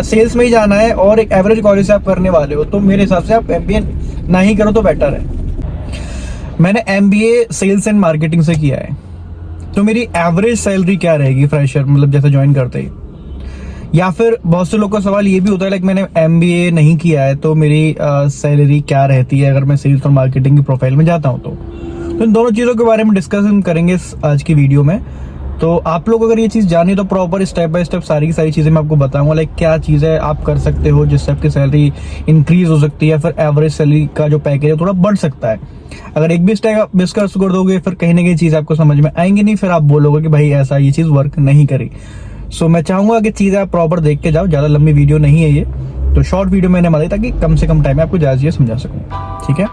Sales में ही जाना है और एक एवरेज कॉलेज से आप करने वाले हो, तो मेरे हिसाब से आप एमबीए ना ही करो तो बेटर है। मैंने एमबीए सेल्स एंड मार्केटिंग से किया है, तो मेरी एवरेज सैलरी क्या रहेगी फ्रेशर, मतलब जैसे ज्वाइन करते ही। या फिर बहुत से लोगों का सवाल ये भी होता है लाइक मैंने एमबीए नहीं किया है तो मेरी सैलरी क्या रहती है अगर मैं सेल्स और मार्केटिंग की प्रोफाइल में जाता हूँ। तो इन दोनों चीज़ों के बारे में डिस्कशन करेंगे आज की वीडियो में। तो आप लोग अगर ये चीज़ जानी तो प्रॉपर स्टेप बाय स्टेप सारी की सारी चीज़ें मैं आपको बताऊंगा, लाइक क्या चीज़ें आप कर सकते हो जिससे आपकी सैलरी इंक्रीज हो सकती है, फिर एवरेज सैलरी का जो पैकेज है थोड़ा बढ़ सकता है। अगर एक भी स्टेप डिस्कस कर दोगे फिर कहीं ना कहीं चीज़ आपको समझ में आएंगी नहीं, फिर आप बोलोगे कि भाई ऐसा ये चीज़ वर्क नहीं करी। सो मैं चाहूंगा कि चीज़ें आप प्रॉपर देख के जाओ, ज़्यादा लंबी वीडियो नहीं है ये, तो शॉर्ट वीडियो मैंने बनाई ताकि कम से कम टाइम में आपको ज़्यादा चीज़ें समझा सकूँ, ठीक है।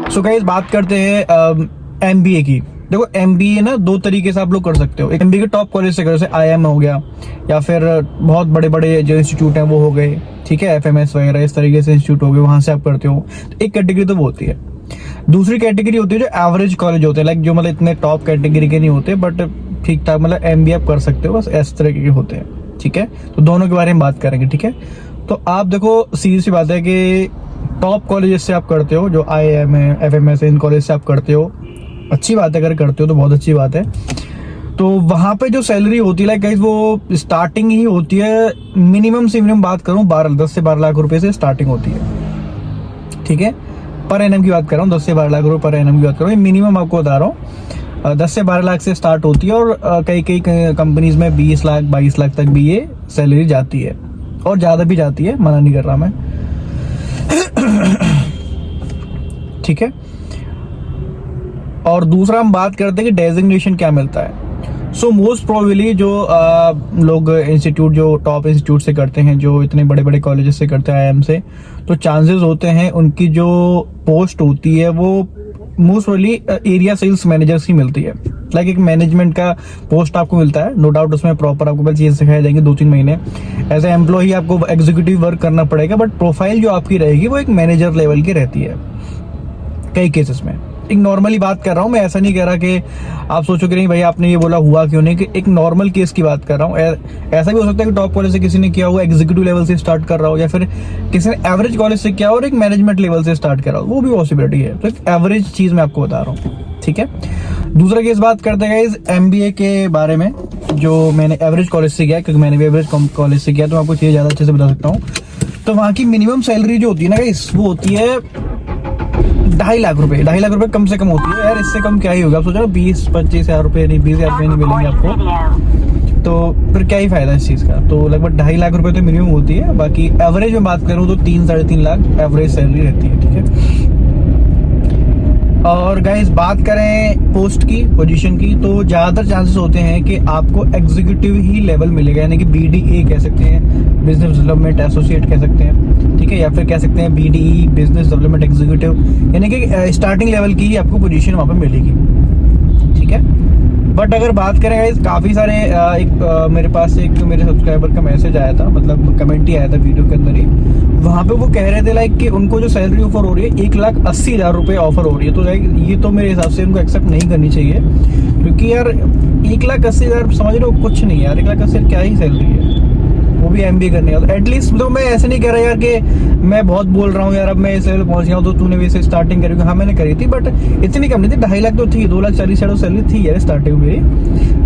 सो गाइस बात करते हैं एमबीए की। देखो एमबीए ना दो तरीके से आप लोग कर सकते हो। एक एमबीए के टॉप कॉलेज से करो, जैसे आईएम हो गया या फिर बहुत बड़े बड़े जो इंस्टीट्यूट हैं वो हो गए, ठीक है, एफएमएस वगैरह इस तरीके से इंस्टीट्यूट हो गए, वहां से आप करते हो। तो एक कैटेगरी तो वो होती है। दूसरी कैटेगरी होती है जो एवरेज कॉलेज होते हैं, लाइक जो मतलब इतने टॉप कैटेगरी के नहीं होते बट ठीक ठाक, मतलब एमबीए आप कर सकते हो, बस इस तरह के होते हैं, ठीक है। तो दोनों के बारे में बात करेंगे, ठीक है। तो आप देखो सीधी सी बात है कि टॉप कॉलेज से आप करते हो, जो आईएम है, एफएमएस है, इन कॉलेज से आप करते हो, अच्छी बात है, अगर करते हो तो बहुत अच्छी बात है। तो वहां पे जो सैलरी होती है लाइक गाइस वो स्टार्टिंग ही होती है, मिनिमम से मिनिमम बात करूं 10 से 12 लाख रुपए से स्टार्टिंग होती है, ठीक है। पर एनम की बात कर रहा हूँ, 10 से 12 लाख रुपए पर एनम की बात कर रहा हूँ, मिनिमम आपको बता रहा हूँ। 10 से 12 लाख से स्टार्ट होती है और कई कई कंपनीज में 20 लाख 22 लाख तक भी ये सैलरी जाती है, और ज्यादा भी जाती है, मना नहीं कर रहा मैं, ठीक है। और दूसरा हम बात करते हैं कि डेजिग्नेशन क्या मिलता है। सो मोस्ट प्रोबेबली जो लोग इंस्टीट्यूट जो टॉप इंस्टीट्यूट से करते हैं, जो इतने बड़े बड़े कॉलेजेस से करते हैं आईएम से, तो चांसेस होते हैं उनकी जो पोस्ट होती है वो most probably area sales managers ही मिलती है। लाइक एक मैनेजमेंट का पोस्ट आपको मिलता है, नो डाउट उसमें प्रॉपर आपको चीजें सिखाई जाएंगी 2-3 महीने। एज ए एम्प्लॉय आपको एग्जीक्यूटिव वर्क करना पड़ेगा, बट प्रोफाइल जो आपकी रहेगी वो एक मैनेजर लेवल की रहती है कई केसेस में। एक नॉर्मली बात कर रहा हूँ मैं, ऐसा नहीं कह रहा कि आप सोचो कि नहीं भाई आपने ये बोला हुआ क्यों नहीं, कि एक नॉर्मल केस की बात कर रहा हूँ। ऐसा भी हो सकता है कि टॉप कॉलेज से किसी ने किया हुआ एग्जीक्यूटिव लेवल से स्टार्ट कर रहा हो, या फिर किसी ने एवरेज कॉलेज से किया और एक मैनेजमेंट लेवल से स्टार्ट कर रहा हो, वो भी पॉसिबिलिटी है। तो एक एवरेज चीज मैं आपको बता रहा हूँ, ठीक है। दूसरा केस बात करते हैं इस एमबीए के बारे में, जो मैंने एवरेज कॉलेज से किया, क्योंकि मैंने भी एवरेज कॉलेज से किया, तो आपको चीजें ज्यादा अच्छे से बता सकता हूँ। तो वहाँ की मिनिमम सैलरी जो होती है ना गाइस, वो होती है 2.5 लाख रुपए, 2.5 लाख रुपए कम से कम होती है यार, इससे कम क्या ही होगा। आप सोचो ना 20-25 हजार रुपए नहीं, 20 हजार रुपए नहीं मिलेंगे आपको, तो फिर क्या ही फायदा इस चीज का। तो लगभग 2.5 लाख रुपए तो मिनिमम होती है, बाकी एवरेज में बात करूँ तो 3-3.5 लाख एवरेज सैलरी रहती है, ठीक है। और गाइस बात करें पोस्ट की, पोजीशन की, तो ज्यादातर चांसेस होते हैं कि आपको एग्जीक्यूटिव ही लेवल मिलेगा, यानी कि बीडीए कह सकते हैं, बिजनेस डेवलपमेंट एसोसिएट कह सकते हैं, ठीक है, या फिर कह सकते हैं बीडीई, बिजनेस डेवलपमेंट एग्जीक्यूटिव, यानी कि स्टार्टिंग लेवल की ही आपको पोजीशन वहां पे मिलेगी, ठीक है। बट अगर बात करें गाइस, काफी सारे मेरे पास एक मेरे सब्सक्राइबर का मैसेज आया था, मतलब कमेंट ही आया था वीडियो के अंदर ही, वहां पे वो कह रहे थे लाइक कि उनको जो सैलरी ऑफर हो रही है 1,80,000 रुपए ऑफर हो रही है। तो लाइक ये तो मेरे हिसाब से उनको एक्सेप्ट नहीं करनी चाहिए, क्योंकि यार 1,80,000 समझ रहे हो कुछ नहीं यार, 1,80,000 क्या ही सैलरी है, वो भी एमबीए करने का। तो एटलीस्ट तो मैं ऐसे नहीं कह रहा यार कि मैं बहुत बोल रहा हूँ यार अब मैं इस लेवल पहुंच गया हूँ तो तूने भी इसे स्टार्टिंग करी। हाँ मैंने करी थी, बट इतनी कम नहीं थी, 2.5 लाख तो थी, 2,40,000 सैलरी थी यार स्टार्टिंग मेरी,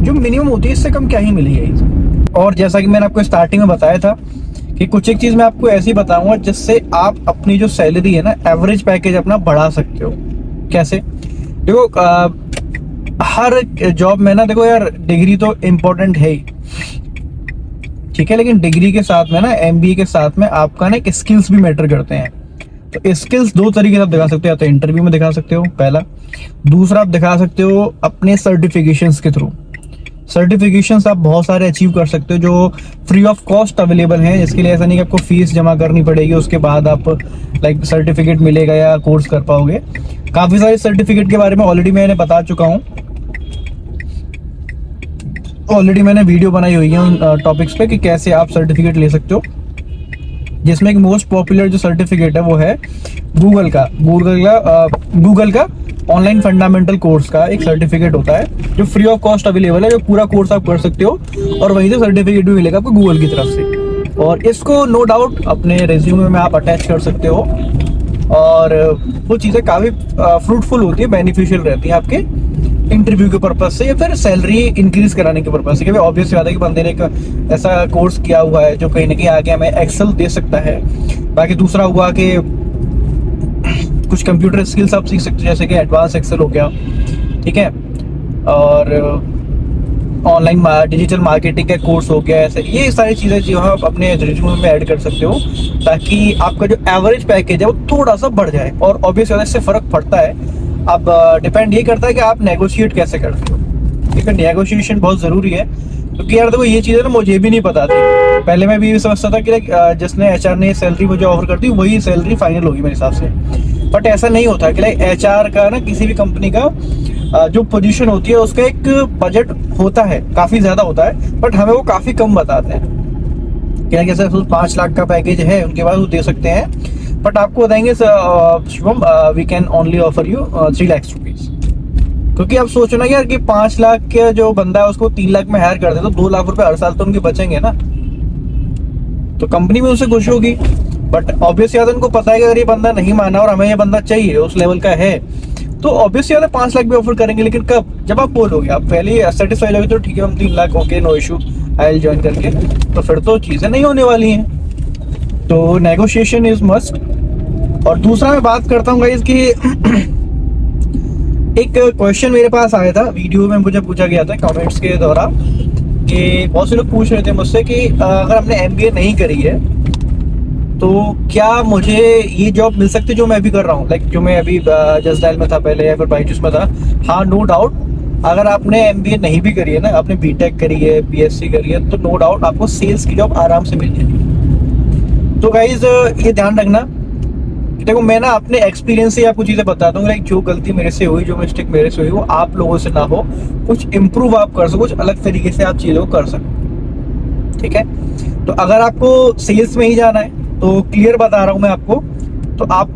जो मिनिमम होती है, इससे कम क्या ही मिली है। और जैसा कि मैंने आपको स्टार्टिंग में बताया था कि कुछ एक चीज मैं आपको ऐसी बताऊंगा जिससे आप अपनी जो सैलरी है ना, एवरेज पैकेज अपना बढ़ा सकते हो। कैसे? देखो हर जॉब में ना, देखो यार डिग्री तो इम्पोर्टेंट है ही, ठीक है, लेकिन डिग्री के साथ में ना, एमबीए के साथ में आपका ना एक स्किल्स भी मैटर करते हैं। तो स्किल्स दो तरीके से आप दिखा सकते हो, या तो इंटरव्यू में दिखा सकते हो पहला, दूसरा आप दिखा सकते हो अपने सर्टिफिकेशंस के थ्रू। सर्टिफिकेशंस आप बहुत सारे अचीव कर सकते हो जो फ्री ऑफ कॉस्ट अवेलेबल हैं। इसके लिए ऐसा नहीं कि आपको फीस जमा करनी पड़ेगी, उसके बाद आप लाइक सर्टिफिकेट मिलेगा या कोर्स कर पाओगे। काफी सारे सर्टिफिकेट के बारे में ऑलरेडी मैंने बता चुका हूँ, ऑलरेडी मैंने वीडियो बनाई हुई है उन टॉपिक्स पे कि कैसे आप सर्टिफिकेट ले सकते हो। जिसमें कि मोस्ट पॉपुलर जो सर्टिफिकेट है वो है गूगल का ऑनलाइन फंडामेंटल कोर्स का एक सर्टिफिकेट होता है जो फ्री ऑफ कॉस्ट अवेलेबल है, जो पूरा कोर्स आप कर सकते हो और वहीं से सर्टिफिकेट भी मिलेगा आपको गूगल की तरफ से। और इसको नो डाउट अपने रेज्यूमे में आप अटैच कर सकते हो और वो चीज़ें काफ़ी फ्रूटफुल होती है, बेनिफिशियल रहती है आपके इंटरव्यू के पर्पज से या फिर सैलरी इंक्रीज कराने के पर्पज से। क्योंकि ऑब्वियस बात है कि बंदे ने एक ऐसा कोर्स किया हुआ है जो कहीं ना कहीं आगे हमें एक्सेल दे सकता है। बाकी दूसरा हुआ कि कुछ कंप्यूटर स्किल्स आप सीख सकते हो, जैसे कि एडवांस एक्सेल हो गया, ठीक है, और ऑनलाइन डिजिटल मार्केटिंग का कोर्स हो गया, ऐसे ये सारी चीज़ें जो है आप अपने रिज्यूमे में ऐड कर सकते हो ताकि आपका जो एवरेज पैकेज है वो थोड़ा सा बढ़ जाए। और ऑब्वियस इससे फ़र्क पड़ता है, अब डिपेंड ये करता है कि आप नेगोशिएट कैसे करते हो। ठीक है, नेगोशिएशन बहुत ज़रूरी है क्योंकि यार देखो ये चीज़ें ना मुझे भी नहीं पता थी। पहले मैं भी ये समझता था कि जिसने एचआर ने सैलरी मुझे ऑफर कर दी वही सैलरी फाइनल होगी मेरे हिसाब से, बट ऐसा नहीं होता कि एचआर का ना किसी भी कंपनी का जो पोजीशन होती है उसका एक बजट होता है, काफ़ी ज़्यादा होता है, बट हमें वो काफ़ी कम बताते हैं। क्या जैसे 5 लाख का पैकेज है उनके बाद वो दे सकते हैं, बट आपको बताएंगे Shubham we can only offer you 3 lakh rupees. क्योंकि आप सोचो ना यार कि 5 लाख के जो बंदा है उसको 3 लाख में हायर कर दे तो 2 लाख रुपए हर साल तो उनके बचेंगे ना, तो कंपनी भी उनसे खुश होगी। बट ऑब्वियस याद उनको पता है कि अगर ये बंदा नहीं माना और हमें ये बंदा चाहिए उस लेवल का है तो ऑब्वियस याद है 5 लाख भी ऑफर करेंगे। लेकिन कब? जब आप बोलोगे, आप पहले सेटिस्फाई हो तो ठीक है हम 3 lakh okay no issue I will join करके, तो फिर तो चीज़ें नहीं होने वाली हैं। तो नेगोशिएशन इज मस्ट। और दूसरा मैं बात करता हूँ गाइस कि एक क्वेश्चन मेरे पास आया था, वीडियो में मुझे पूछा गया था कमेंट्स के द्वारा कि बहुत से लोग पूछ रहे थे मुझसे कि अगर हमने एमबीए नहीं करी है तो क्या मुझे ये जॉब मिल सकती है जो मैं अभी कर रहा हूँ, लाइक जो मैं अभी जस्ट डायल में था पहले या फिर बाईजूस में था। हाँ नो डाउट, अगर आपने एमबीए नहीं भी करी है ना, आपने बीटेक करी है, बीएससी करी है, तो नो डाउट आपको सेल्स की जॉब आराम से मिल जाएगी। तो गाइज ये ध्यान रखना, देखो मैं ना अपने एक्सपीरियंस से आपको चीज़ें बताता हूँ, लाइक जो गलती मेरे से हुई, जो मिस्टेक मेरे से हुई वो आप लोगों से ना हो, कुछ इम्प्रूव आप कर सको, कुछ अलग तरीके से आप चीज़ों को कर सको। ठीक है, तो अगर आपको सेल्स में ही जाना है तो क्लियर बता रहा हूँ मैं आपको, तो आप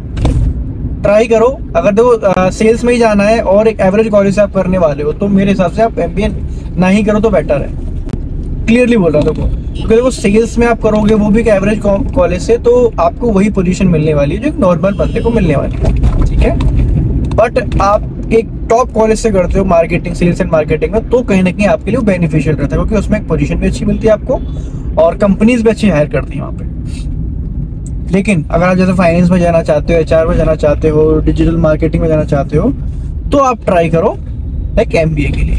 ट्राई करो। अगर देखो सेल्स में ही जाना है और एक एवरेज कॉलेज से आप करने वाले हो तो मेरे हिसाब से आप एमबीए ना ही करो तो बेटर है, क्लियरली बोल रहा हूँ। देखो क्योंकि देखो सेल्स में आप करोगे वो भी एक एवरेज कॉलेज से, तो आपको वही पोजीशन मिलने वाली है जो एक नॉर्मल बंदे को मिलने वाली है। ठीक है, बट आप एक टॉप कॉलेज से करते हो मार्केटिंग, सेल्स एंड मार्केटिंग में, तो कहीं ना कहीं आपके लिए बेनिफिशियल रहता है क्योंकि उसमें एक पोजीशन भी अच्छी मिलती है आपको और कंपनीज भी अच्छी हायर करती हैं वहाँ पे। लेकिन अगर आप जैसे फाइनेंस में जाना चाहते हो, एचआर में जाना चाहते हो, डिजिटल मार्केटिंग में जाना चाहते हो, तो आप ट्राई करो लाइक एमबीए के लिए।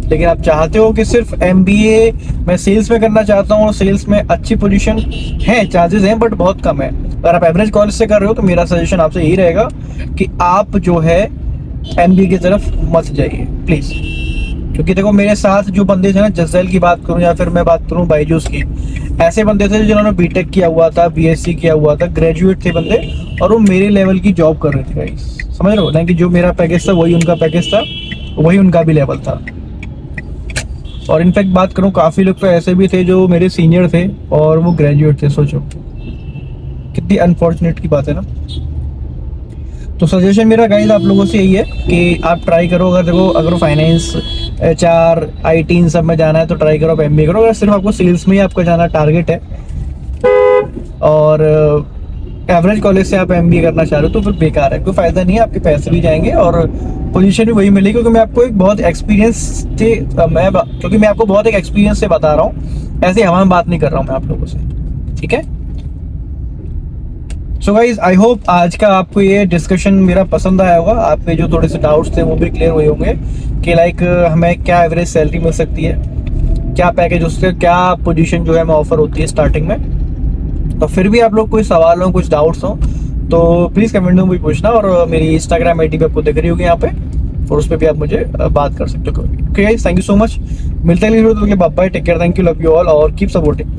लेकिन आप चाहते हो कि सिर्फ एमबीए मैं सेल्स में करना चाहता हूँ और सेल्स में अच्छी पोजीशन है, चांसेस हैं बट बहुत कम है, अगर आप एवरेज कॉलेज से कर रहे हो तो मेरा सजेशन आपसे यही रहेगा कि आप जो है एमबीए की तरफ मत जाइए प्लीज़। क्योंकि देखो मेरे साथ जो बंदे थे ना, जसदैल की बात करूं या फिर मैं बात करूं बाईजूस की, ऐसे बंदे थे जिन्होंने बीटेक किया हुआ था, बीएससी किया हुआ था, ग्रेजुएट थे बंदे और वो मेरे लेवल की जॉब कर रहे थे गाइस, समझ रहे हो ना, कि जो मेरा पैकेज था वही उनका पैकेज था, वही उनका भी लेवल था। और इनफैक्ट बात करूं काफ़ी लोग तो ऐसे भी थे जो मेरे सीनियर थे और वो ग्रेजुएट थे। सोचो कितनी अनफॉर्चुनेट की बात है ना। तो सजेशन मेरा गाइस आप लोगों से यही है कि आप ट्राई करो, अगर देखो अगर फाइनेंस, एचआर, आईटी इन सब में जाना है तो ट्राई करो, आप एमबीए करो। अगर सिर्फ आपको सेल्स में ही आपका जाना टारगेट है और एवरेज कॉलेज से आप एमबीए करना चाह रहे हो तो फिर बेकार है, कोई फायदा नहीं है, आपके पैसे भी जाएंगे और पोजीशन भी वही मिलेगी। क्योंकि मैं आपको एक बहुत एक्सपीरियंस से क्योंकि मैं आपको बहुत एक एक्सपीरियंस से बता रहा हूँ, ऐसे हवा में बात नहीं कर रहा हूँ मैं आप लोगों से। ठीक है, सो गाइज आई होप आज का आपको ये डिस्कशन मेरा पसंद आया होगा, आपके जो थोड़े से डाउट्स थे वो भी क्लियर हुए होंगे कि लाइक हमें क्या एवरेज सैलरी मिल सकती है, क्या पैकेज, उससे क्या पोजीशन जो है हमें ऑफर होती है स्टार्टिंग में। तो फिर भी आप लोग कोई सवाल हो, कुछ डाउट्स हो तो प्लीज़ कमेंट में मुझे पूछना, और मेरी इंस्टाग्राम आईडी पे आपको दिख रही होगी यहाँ पे, और उस पर भी आप मुझे बात कर सकते हो। Okay guys, thank you so much, मिलते हैं bye bye, take care, thank you, love you all और कीप सपोर्टिंग।